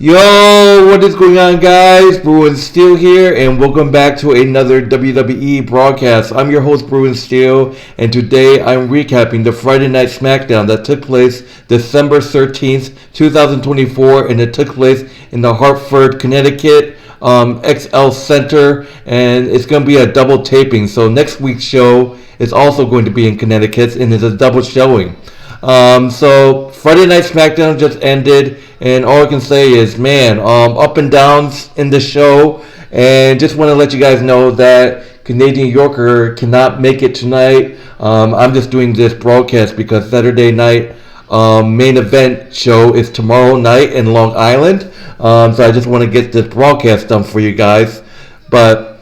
Yo, what is going on, guys? Bruin Steel here, and welcome back to another WWE broadcast. I'm your host, Bruin Steel, and today I'm recapping the Friday Night Smackdown that took place December 13th, 2024, and it took place in the Hartford, Connecticut XL Center, and it's going to be a double taping. So next week's show is also going to be in Connecticut, and it's a double showing. So Friday Night Smackdown just ended, and all I can say is, man, up and downs in the show, and just want to let you guys know that Canadian Yorker cannot make it tonight. I'm just doing this broadcast because Saturday night main event show is tomorrow night in Long Island, so I just want to get this broadcast done for you guys. But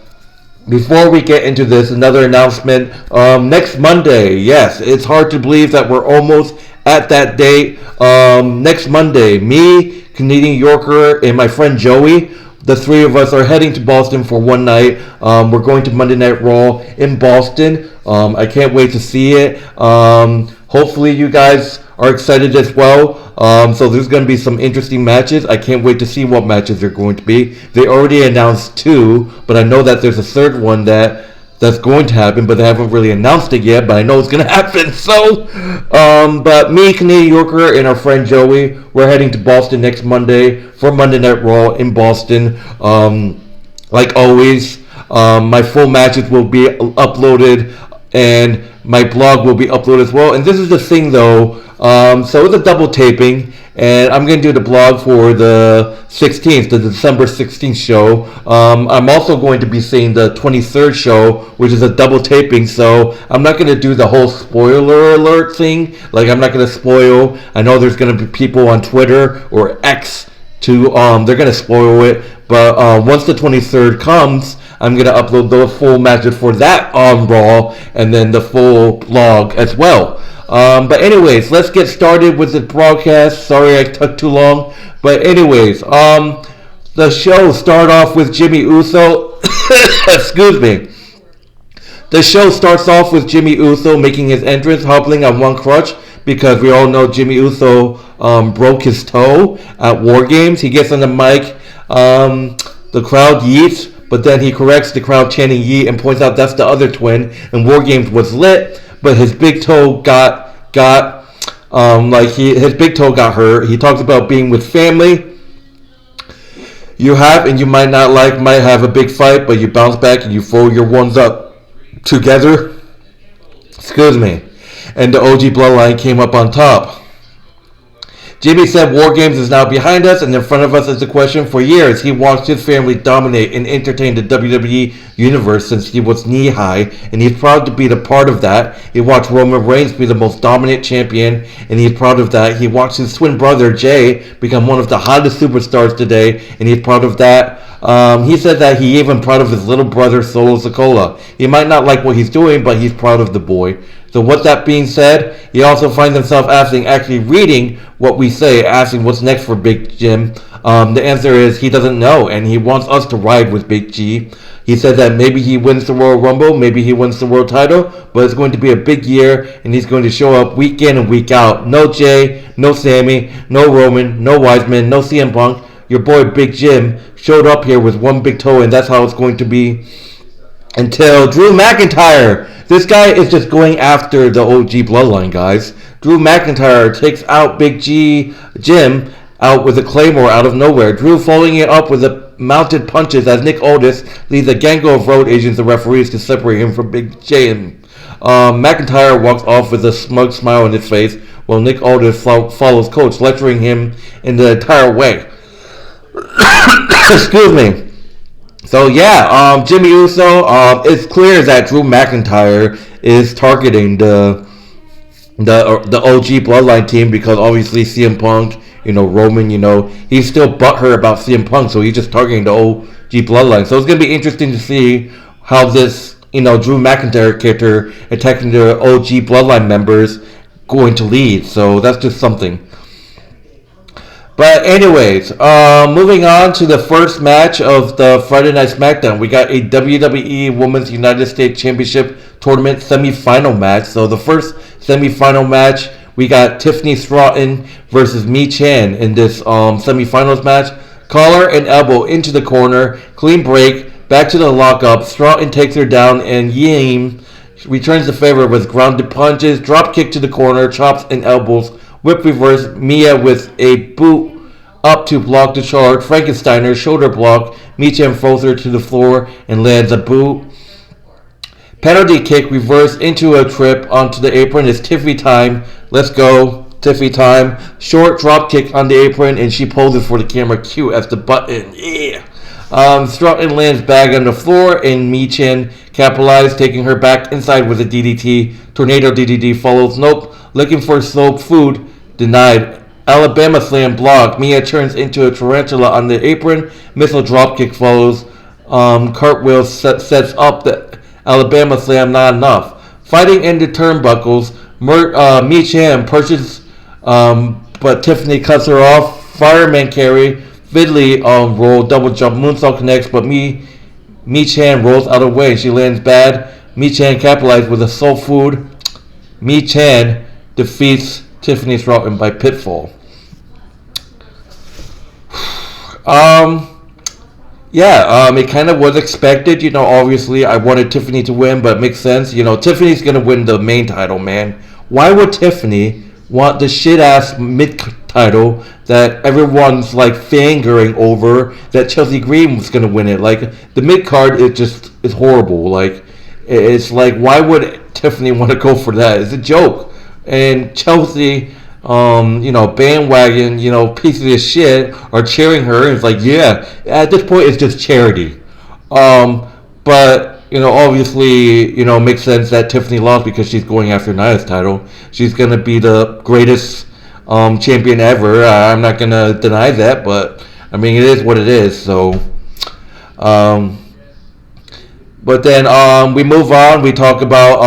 before we get into this, another announcement. Next Monday, yes, it's hard to believe that we're almost at that date. Next Monday, me, Canadian Yorker, and my friend Joey, the three of us are heading to Boston for one night. We're going to Monday Night Raw in Boston. I can't wait to see it. Hopefully you guys are excited as well. So there's going to be some interesting matches. I can't wait to see what matches they're going to be. They already announced two, but I know that there's a third one that's going to happen, but they haven't really announced it yet, but I know it's going to happen. So, but me, Canadian Yorker, and our friend Joey, we're heading to Boston next Monday for Monday Night Raw in Boston. Like always, my full matches will be uploaded, and my blog will be uploaded as well. And this is the thing, though. So it's a double taping, and I'm going to do the blog for the 16th, the December 16th show. I'm also going to be seeing the 23rd show, which is a double taping, so I'm not going to do the whole spoiler alert thing. Like, I'm not going to spoil. I know there's going to be people on Twitter or X they're going to spoil it, but once the 23rd comes, I'm going to upload the full matches for that on Raw, and then the full blog as well. But anyways, let's get started with the broadcast. Sorry I took too long. But anyways, the show started off with Jimmy Uso. Excuse me. The show starts off with Jimmy Uso making his entrance, hobbling on one crutch, because we all know Jimmy Uso broke his toe at War Games. He gets on the mic. The crowd yeets, but then he corrects the crowd chanting yeet and points out that's the other twin. And War Games was lit, but his big toe his big toe got hurt. He talks about being with family. You have and you might have a big fight, but you bounce back and you fold your ones up together. Excuse me. And the OG bloodline came up on top. Jimmy said War Games is now behind us, and in front of us is the question. For years, he watched his family dominate and entertain the WWE Universe since he was knee-high, and he's proud to be the part of that. He watched Roman Reigns be the most dominant champion, and he's proud of that. He watched his twin brother, Jay, become one of the hottest superstars today, and he's proud of that. He said that he's even proud of his little brother, Solo Sikoa. He might not like what he's doing, but he's proud of the boy. So with that being said, he also finds himself actually reading what we say, asking what's next for Big Jim. The answer is he doesn't know, and he wants us to ride with Big G. He said that maybe he wins the Royal Rumble, maybe he wins the world title, but it's going to be a big year, and he's going to show up week in and week out. No Jay, no Sammy, no Roman, no Wiseman, no CM Punk. Your boy Big Jim showed up here with one big toe, and that's how it's going to be until Drew McIntyre. This guy is just going after the OG bloodline, guys. Drew McIntyre takes out Big Jim out with a Claymore out of nowhere. Drew following it up with the mounted punches as Nick Aldis leads a gang of road agents and referees to separate him from Big Jim. McIntyre walks off with a smug smile on his face while Nick Aldis follows Coach, lecturing him in the entire way. Excuse me. So yeah, Jimmy Uso, it's clear that Drew McIntyre is targeting the OG Bloodline team because obviously CM Punk, Roman, he's still butthurt about CM Punk, so he's just targeting the OG Bloodline. So it's gonna be interesting to see how this, Drew McIntyre character attacking the OG Bloodline members going to lead. So that's just something. But anyways, moving on to the first match of the Friday Night Smackdown. We got a WWE Women's United States Championship Tournament semifinal match. So the first semifinal match, we got Tiffany Stratton versus Michin in this semifinals match. Collar and elbow into the corner. Clean break. Back to the lockup. Stratton takes her down, and Yim returns the favor with grounded punches. Drop kick to the corner. Chops and elbows. Whip reverse. Mia with a boot up to block the charge. Frankensteiner shoulder block. Michin throws her to the floor and lands a boot. Penalty kick reverse into a trip onto the apron. It's Tiffy time. Let's go. Tiffy time. Short drop kick on the apron, and she poses for the camera. Cute as the button. Yeah. Stratton lands bag on the floor, and Michin capitalized, taking her back inside with a DDT. Tornado DDT follows. Nope. Looking for soap food. Denied. Alabama slam blocked. Mia turns into a tarantula on the apron. Missile dropkick follows. Cartwheel sets up the Alabama slam, not enough. Fighting into turnbuckles. Michin pushes, but Tiffany cuts her off. Fireman carry. Fiddly roll, double jump, moonsault connects, but Michin rolls out of the way. She lands bad. Michin capitalized with a soul food. Michin defeats Tiffany Stratton by pinfall. It kind of was expected. Obviously I wanted Tiffany to win, but it makes sense. Tiffany's going to win the main title, man. Why would Tiffany want the shit-ass mid-title that everyone's, fangirling over, that Chelsea Green was going to win it? The mid-card is horrible. It's why would Tiffany want to go for that? It's a joke. And Chelsea, bandwagon, pieces of shit are cheering her. It's at this point, it's just charity. But, obviously, makes sense that Tiffany lost because she's going after Nia's title. She's going to be the greatest champion ever. I'm not going to deny that, but, it is what it is. So, but then we move on. We talk about,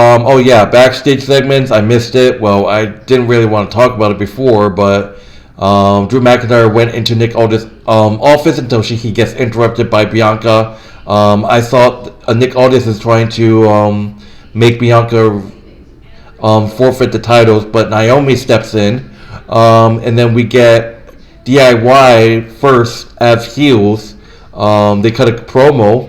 backstage segments. I missed it. Well, I didn't really want to talk about it before, but Drew McIntyre went into Nick Aldis' office until he gets interrupted by Bianca. I thought Nick Aldis is trying to make Bianca forfeit the titles, but Naomi steps in. And then we get DIY first as heels. They cut a promo.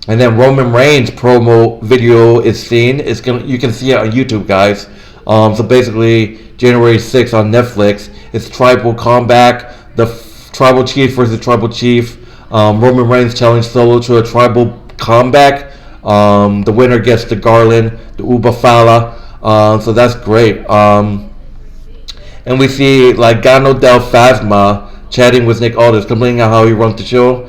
And then Roman Reigns promo video is seen. You can see it on YouTube, guys. So basically, January 6th on Netflix, it's Tribal Comeback. The Tribal Chief versus Tribal Chief. Roman Reigns challenged Solo to a Tribal Comeback. The winner gets the Garland, the Uba Fala. So that's great. And we see Gargano del Fantasma chatting with Nick Aldis, complaining on how he runs the show.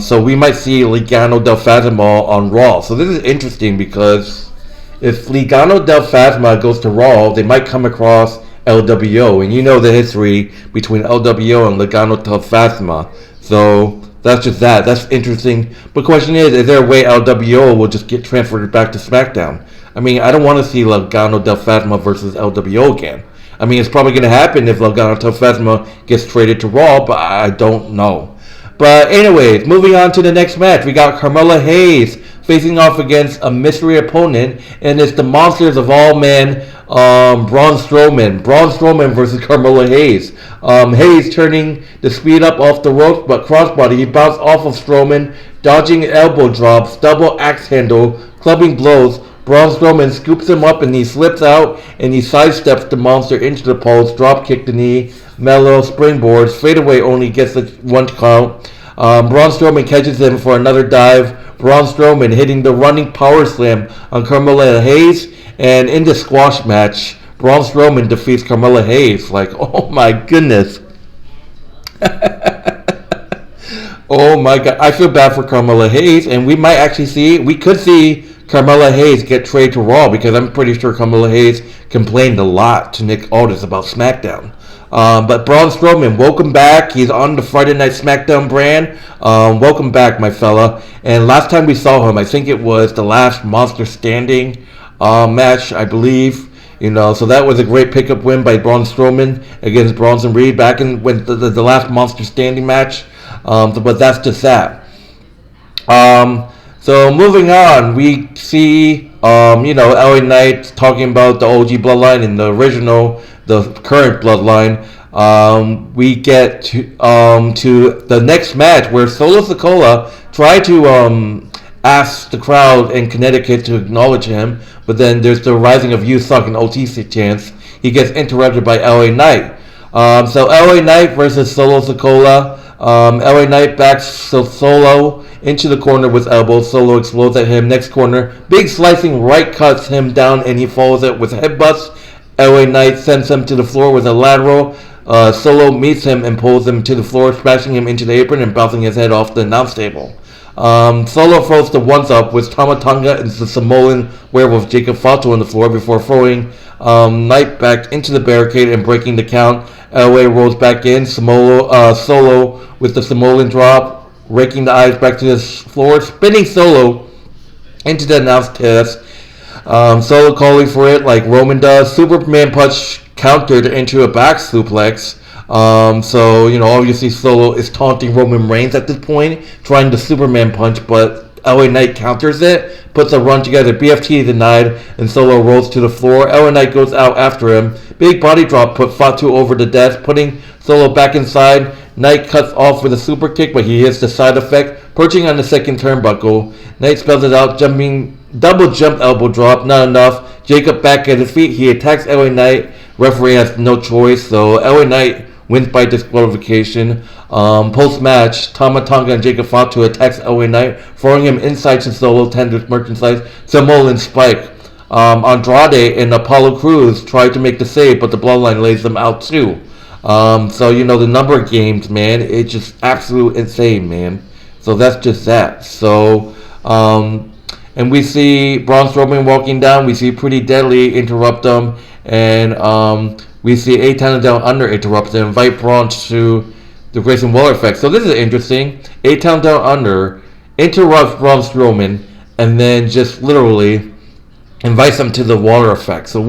So we might see Gargano del Fantasma on Raw. So this is interesting because if Gargano del Fantasma goes to Raw, they might come across LWO. And you know the history between LWO and Gargano del Fantasma. So that's just that. That's interesting. But the question is there a way LWO will just get transferred back to SmackDown? I don't want to see Gargano del Fantasma versus LWO again. It's probably going to happen if Gargano del Fantasma gets traded to Raw, but I don't know. But anyways, moving on to the next match, we got Carmelo Hayes facing off against a mystery opponent, and it's the monsters of all men, Braun Strowman. Braun Strowman versus Carmelo Hayes. Hayes turning the speed up off the ropes, but crossbody, he bounced off of Strowman, dodging elbow drops, double axe handle, clubbing blows. Braun Strowman scoops him up and he slips out and he sidesteps the monster into the post, drop kick the knee, Mellow springboards, fadeaway only gets the one count. Braun Strowman catches him for another dive. Braun Strowman hitting the running power slam on Carmelo Hayes, and in the squash match, Braun Strowman defeats Carmelo Hayes. Oh my goodness. Oh my god, I feel bad for Carmelo Hayes, and we could see Carmelo Hayes get traded to Raw, because I'm pretty sure Carmelo Hayes complained a lot to Nick Aldis about SmackDown. But Braun Strowman, welcome back. He's on the Friday Night SmackDown brand. Welcome back, my fella. And last time we saw him, I think it was the last Monster Standing match, I believe. So that was a great pickup win by Braun Strowman against Bronson Reed back in when the last Monster Standing match. But that's just that. So moving on, we see LA Knight talking about the OG bloodline and the current bloodline. We get to the next match where Solo Sikoa tried to ask the crowd in Connecticut to acknowledge him, but then there's the Rising of You Suck and OT chants. He gets interrupted by LA Knight. So LA Knight versus Solo Sikoa. LA Knight backs Solo into the corner with elbows. Solo explodes at him. Next corner, big slicing right cuts him down and he follows it with headbutts. LA Knight sends him to the floor with a lateral. Solo meets him and pulls him to the floor, smashing him into the apron and bouncing his head off the announce table. Solo throws the ones up with Tamatanga and the Samoan werewolf Jacob Fatu on the floor before throwing Knight back into the barricade and breaking the count. LA rolls back in. Solo with the Samoan drop, raking the eyes back to the floor, spinning Solo into the announce test. Solo calling for it like Roman does. Superman punch countered into a back suplex. So, obviously Solo is taunting Roman Reigns at this point, trying the Superman punch, but LA Knight counters it, puts a run together. BFT denied, and Solo rolls to the floor. LA Knight goes out after him. Big body drop put Fatu over the desk, putting Solo back inside. Knight cuts off with a super kick, but he hits the side effect, perching on the second turnbuckle. Knight spells it out, double jump elbow drop, not enough. Jacob back at his feet, he attacks LA Knight. Referee has no choice, so LA Knight wins by disqualification. Post-match, Tamatanga and Jacob Fatu attacks LA Knight, throwing him inside to Solo, tenders merchandise, Samoan Spike. Andrade and Apollo Crews try to make the save, but the Bloodline lays them out too. So, the number of games, man, it's just absolute insane, man. So that's just that. So, and we see Braun Strowman walking down. We see Pretty Deadly interrupt him. And we see A-Town Down Under interrupt and invite Braun to the Grayson Waller effect. So this is interesting. A-Town Down Under interrupts Braun Strowman and then just literally invites him to the Waller effect. So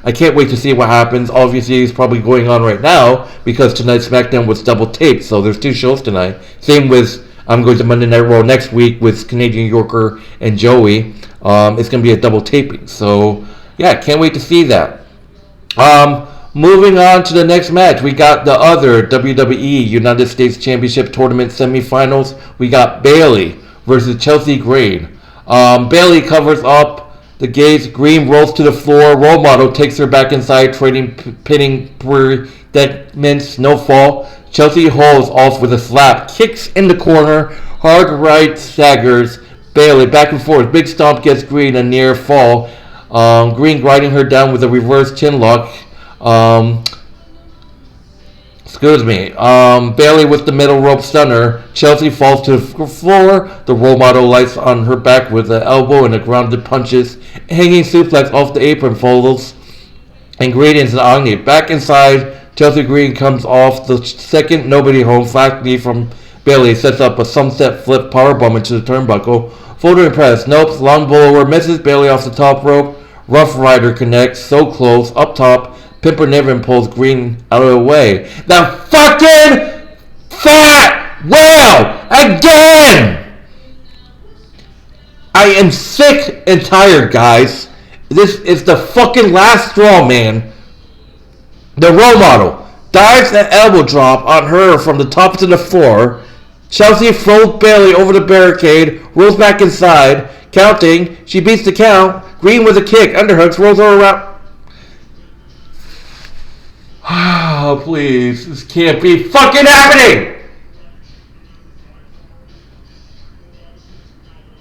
I can't wait to see what happens. Obviously, it's probably going on right now because tonight's SmackDown was double taped. So there's 2 shows tonight. Same with, I'm going to Monday Night Raw next week with Canadian Yorker and Joey. It's going to be a double taping. So, yeah, can't wait to see that. Moving on to the next match, we got the other WWE United States Championship Tournament semifinals. We got Bayley versus Chelsea Green. Bayley covers up the gates. Green rolls to the floor. Role Model takes her back inside, pinning predicaments. No fall. Chelsea holds off with a slap. Kicks in the corner. Hard right staggers Bayley back and forth. Big stomp gets Green a near fall. Green grinding her down with a reverse chin lock. Bayley with the middle rope stunner. Chelsea falls to the floor. The Role Model lights on her back with an elbow and a grounded punches. Hanging suplex off the apron follows. Ingredients and Agni. Back inside. Chelsea Green comes off the second nobody home. Flash knee from Bayley sets up a sunset flip powerbomb into the turnbuckle. Folder and press. Nope. Long blower misses Bayley off the top rope. Rough Rider connects. So close. Up top. Pimpernel pulls Green out of the way. The fucking fat whale again! I am sick and tired, guys. This is the fucking last straw, man. The Role Model dives an elbow drop on her from the top to the floor. Chelsea throws Bayley over the barricade, rolls back inside, counting. She beats the count. Green with a kick, underhooks, rolls her around. Oh, please. This can't be fucking happening!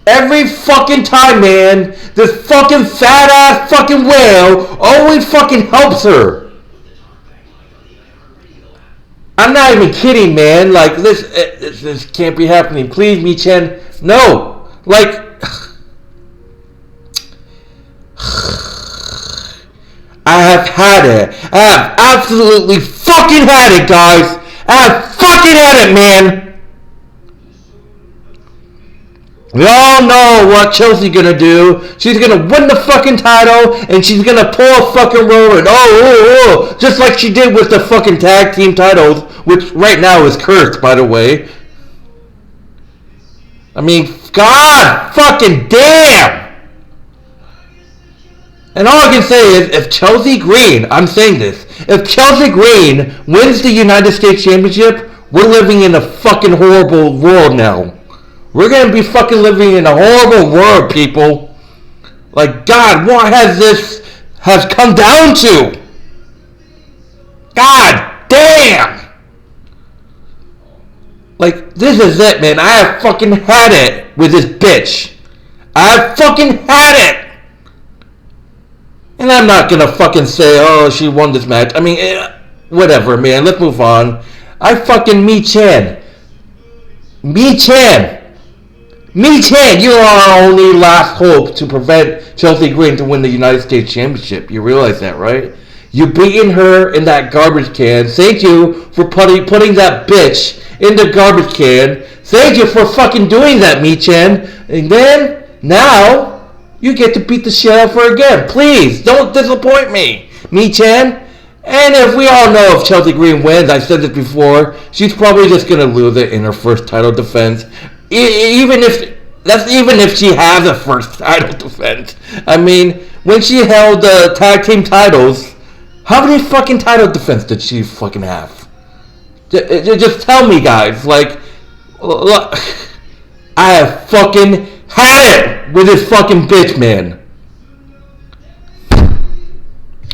Every fucking time, man, this fucking fat-ass fucking whale always fucking helps her. I'm not even kidding, man. Like, this can't be happening. Please, Michin. No. Like... I have had it. I have absolutely fucking had it, guys. I have fucking had it, man. We all know what Chelsea's gonna do. She's gonna win the fucking title, and she's gonna pull a fucking Roman. Just like she did with the fucking tag team titles, which right now is cursed, by the way. I mean, God fucking damn. And all I can say is, if Chelsea Green, I'm saying this, if Chelsea Green wins the United States Championship, we're living in a fucking horrible world now. We're gonna be fucking living in a horrible world, people. Like, God, what has come down to? God damn! Like, this is it, man. I have fucking had it with this bitch. I have fucking had it! And I'm not gonna fucking say, oh, she won this match. I mean, whatever, man. Let's move on. I fucking Michin, you are our only last hope to prevent Chelsea Green to win the United States Championship. You realize that, right? You beating her in that garbage can. Thank you for putting that bitch in the garbage can. Thank you for fucking doing that, Michin. And then, now, you get to beat the shit out of her again. Please, don't disappoint me, Michin. And if we all know if Chelsea Green wins, I said this before, she's probably just going to lose it in her first title defense. Even if she has a first title defense. I mean, when she held the tag team titles, how many fucking title defense did she fucking have? Just tell me, guys. Like, look, I have fucking had it with this fucking bitch, man.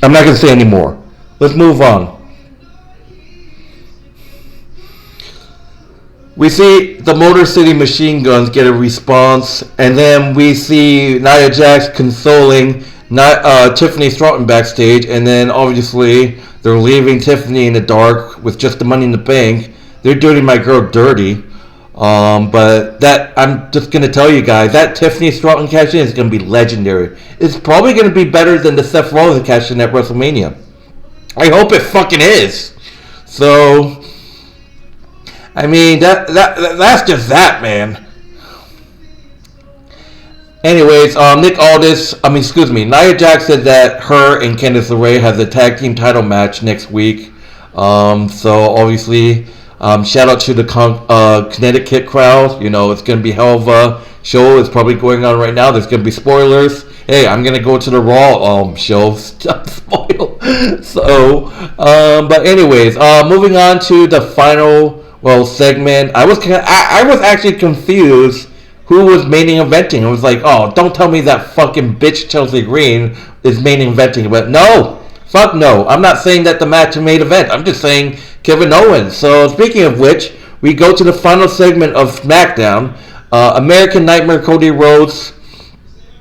I'm not going to say any more. Let's move on. We see the Motor City Machine Guns get a response, and then we see Nia Jax consoling Tiffany Stratton backstage, and then obviously they're leaving Tiffany in the dark with just the Money in the Bank. They're doing my girl dirty. But that, I'm just going to tell you guys, that Tiffany Stratton cash-in is going to be legendary. It's probably going to be better than the Seth Rollins cash-in at WrestleMania. I hope it fucking is. So, I mean, that's just that, man. Anyways, Nia Jax said that her and Candice LeRae has a tag team title match next week. So, obviously, shout out to the Connecticut crowd. You know, it's going to be hell of a show. It's probably going on right now. There's going to be spoilers. Hey, I'm going to go to the Raw show. Spoil. So, but anyways, moving on to the final, segment. I was actually confused who was main eventing. I was like, oh, don't tell me that fucking bitch Chelsea Green is main eventing. But no, fuck no. I'm not saying that the match is main event. I'm just saying Kevin Owens. So, speaking of which, we go to the final segment of Smackdown. American Nightmare Cody Rhodes.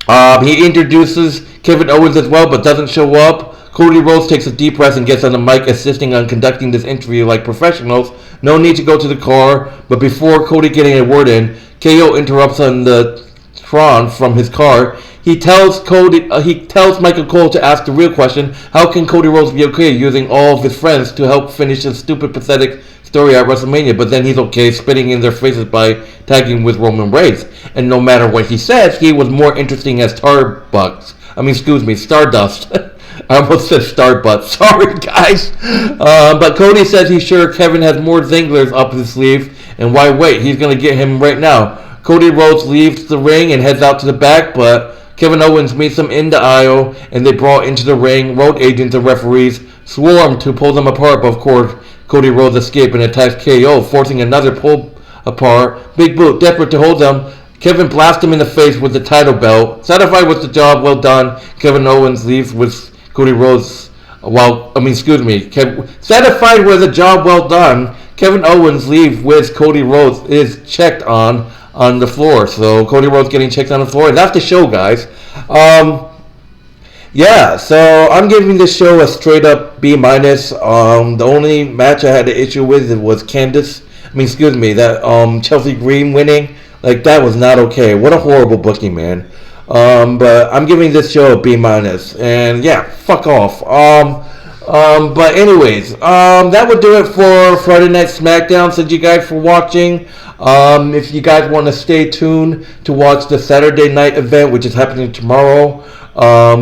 He introduces Kevin Owens as well, but doesn't show up. Cody Rhodes takes a deep breath and gets on the mic, insisting on conducting this interview like professionals. No need to go to the car, but before Cody getting a word in, KO interrupts on the Tron from his car. He tells Michael Cole to ask the real question: how can Cody Rhodes be okay using all of his friends to help finish his stupid, pathetic story at WrestleMania, but then he's okay spitting in their faces by tagging with Roman Reigns? And no matter what he says, he was more interesting as Stardust. I almost said Starbutt. Sorry, guys. But Cody says he's sure Kevin has more zinglers up his sleeve, and why wait? He's going to get him right now. Cody Rhodes leaves the ring and heads out to the back, but Kevin Owens meets him in the aisle, and they brawl into the ring. Road agents and referees swarm to pull them apart, but of course, Cody Rhodes escapes and attacks KO, forcing another pull apart. Big Boot, desperate to hold them, Kevin blasts him in the face with the title belt. Satisfied with the job well done, Kevin Owens leaves with Cody Rhodes. Satisfied with the job well done, Kevin Owens leaves with Cody Rhodes is checked on the floor. So Cody Rhodes getting checked on the floor. And that's the show, guys. So I'm giving this show a straight up B-. The only match I had an issue with was Chelsea Green winning. Like, that was not okay. What a horrible booking, man. But I'm giving this show a B-. And yeah, fuck off. But anyways, that would do it for Friday Night Smackdown. Thank you guys for watching. If you guys want to stay tuned to watch the Saturday night event, which is happening tomorrow,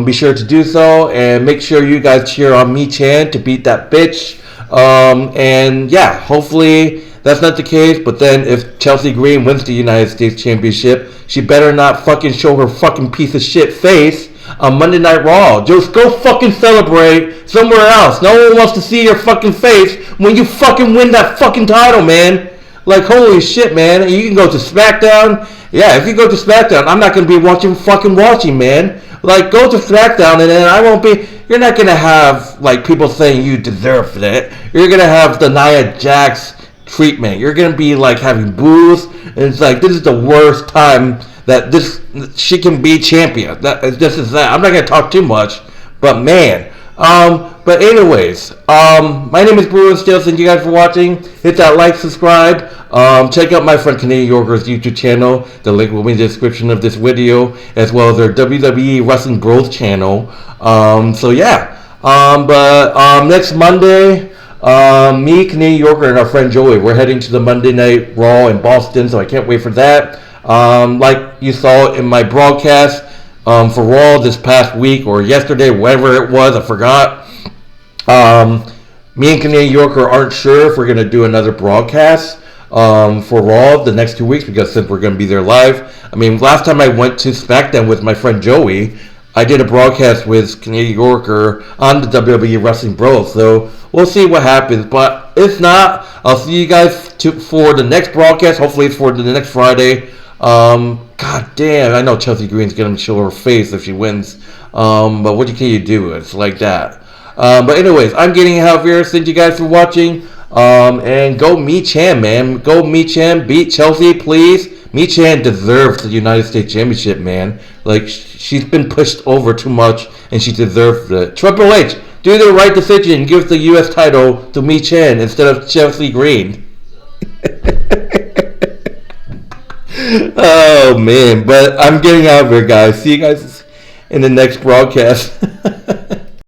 be sure to do so. And make sure you guys cheer on Michin to beat that bitch. And yeah, hopefully that's not the case. But then if Chelsea Green wins the United States Championship, she better not fucking show her fucking piece of shit face on Monday Night Raw. Just go fucking celebrate somewhere else. No one wants to see your fucking face when you fucking win that fucking title, man. Like, holy shit, man. You can go to Smackdown. Yeah, if you go to Smackdown, I'm not going to be watching, man. Like, go to Smackdown, and then I won't be... You're not going to have, like, people saying you deserve it. You're going to have the Nia Jax treatment. You're going to be, like, having boos. And it's like, this is the worst time that she can be champion. This is that. I'm not going to talk too much. But, man... But anyways, my name is Bruin Steele. Thank you guys for watching. Hit that like, subscribe. Check out my friend Canadian Yorker's YouTube channel. The link will be in the description of this video, as well as their WWE Wrestling Growth channel. So yeah. But next Monday, me, Canadian Yorker, and our friend Joey, we're heading to the Monday Night Raw in Boston. So I can't wait for that. Like you saw in my broadcast. For Raw this past week or yesterday, whatever it was, I forgot. Me and Canadian Yorker aren't sure if we're going to do another broadcast for Raw the next 2 weeks, because since we're going to be there live. I mean, last time I went to Smackdown with my friend Joey, I did a broadcast with Canadian Yorker on the WWE Wrestling Bros. So we'll see what happens. But if not, I'll see you guys for the next broadcast. Hopefully it's for the next Friday. God damn, I know Chelsea Green's gonna show her face if she wins. But what can you do? It's like that. But anyways, I'm getting out of here. Thank you guys for watching. And go Michin, man. Go Michin. Beat Chelsea, please. Michin deserves the United States Championship, man. Like, she's been pushed over too much, and she deserves it. Triple H, do the right decision. Give the U.S. title to Michin instead of Chelsea Green. Oh man, but I'm getting out of here, guys. See you guys in the next broadcast.